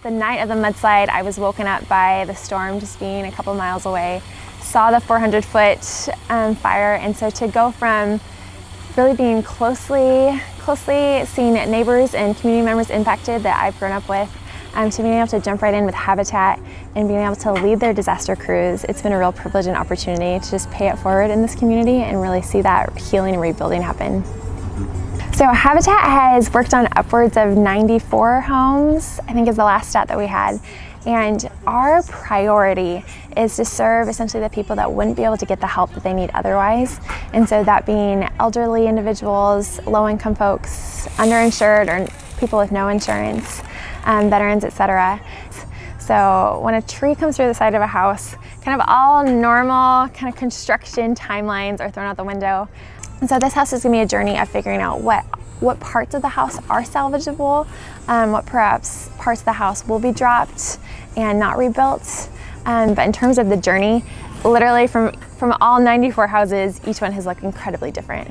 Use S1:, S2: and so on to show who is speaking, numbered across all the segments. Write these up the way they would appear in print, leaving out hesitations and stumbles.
S1: The night of the mudslide, I was woken up by the storm just being a couple miles away, saw the 400-foot fire, and so to go from really being closely seeing neighbors and community members impacted that I've grown up with, to being able to jump right in with Habitat and being able to lead their disaster crews, it's been a real privilege and opportunity to just pay it forward in this community and really see that healing and rebuilding happen. So Habitat has worked on upwards of 94 homes, I think is the last stat that we had. And our priority is to serve essentially the people that wouldn't be able to get the help that they need otherwise. And so that being elderly individuals, low-income folks, underinsured, or people with no insurance, veterans, etc. So when a tree comes through the side of a house, kind of all normal kind of construction timelines are thrown out the window. And so this house is going to be a journey of figuring out what parts of the house are salvageable, what perhaps parts of the house will be dropped and not rebuilt. But in terms of the journey, literally from all 94 houses, each one has looked incredibly different.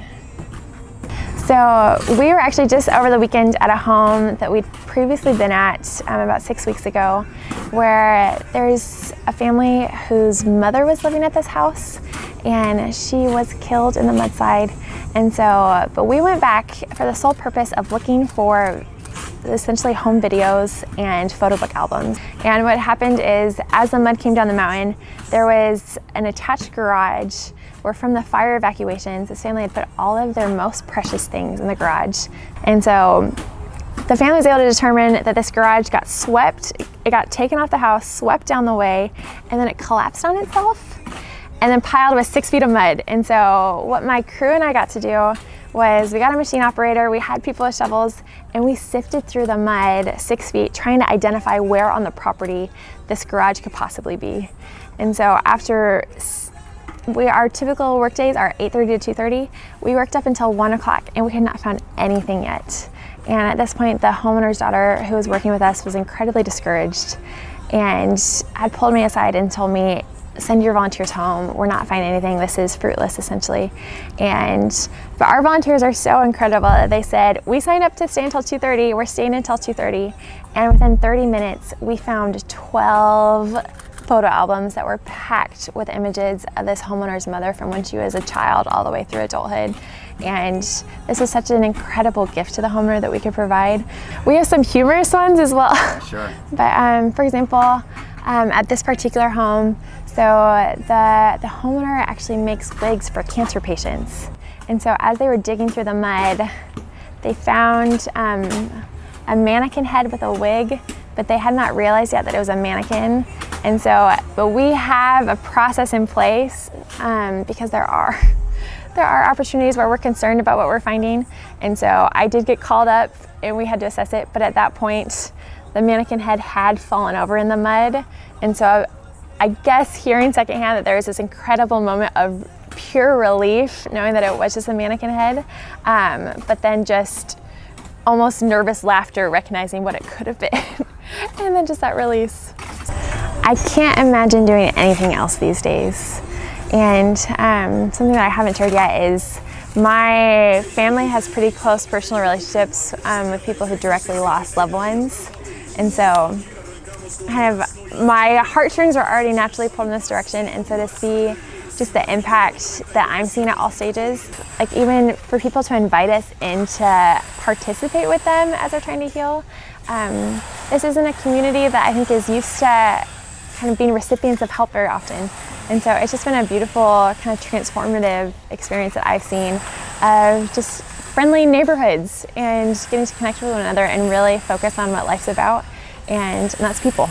S1: So we were actually just over the weekend at a home that we'd previously been at about 6 weeks ago, where there's a family whose mother was living at this house and she was killed in the mudslide. And so, but we went back for the sole purpose of looking for essentially home videos and photo book albums. And what happened is, as the mud came down the mountain, there was an attached garage where from the fire evacuations, this family had put all of their most precious things in the garage. And so the family was able to determine that this garage got swept, it got taken off the house, swept down the way, and then it collapsed on itself and then piled with 6 feet of mud. And so what my crew and I got to do was we got a machine operator, we had people with shovels, and we sifted through the mud 6 feet trying to identify where on the property this garage could possibly be. And so after our typical work days are 8:30 to 2:30, we worked up until 1 o'clock and we had not found anything yet. And at this point, the homeowner's daughter who was working with us was incredibly discouraged and had pulled me aside and told me, send your volunteers home. We're not finding anything. This is fruitless, essentially. But our volunteers are so incredible that they said, we signed up to stay until 2:30. We're staying until 2:30. And within 30 minutes, we found 12 photo albums that were packed with images of this homeowner's mother from when she was a child all the way through adulthood. And this is such an incredible gift to the homeowner that we could provide. We have some humorous ones as well.
S2: Sure.
S1: But for example, at this particular home, so the homeowner actually makes wigs for cancer patients. And so as they were digging through the mud, they found a mannequin head with a wig, but they had not realized yet that it was a mannequin. And so, but we have a process in place because there are opportunities where we're concerned about what we're finding. And so I did get called up and we had to assess it, but at that point, the mannequin head had fallen over in the mud. And so I guess hearing secondhand that there was this incredible moment of pure relief knowing that it was just a mannequin head, but then just almost nervous laughter recognizing what it could have been. And then just that release. I can't imagine doing anything else these days. And something that I haven't shared yet is my family has pretty close personal relationships with people who directly lost loved ones. And so kind of my heartstrings are already naturally pulled in this direction. And so to see just the impact that I'm seeing at all stages, like even for people to invite us in to participate with them as they're trying to heal. This isn't a community that I think is used to kind of being recipients of help very often. And so it's just been a beautiful kind of transformative experience that I've seen of just friendly neighborhoods and getting to connect with one another and really focus on what life's about, and that's people.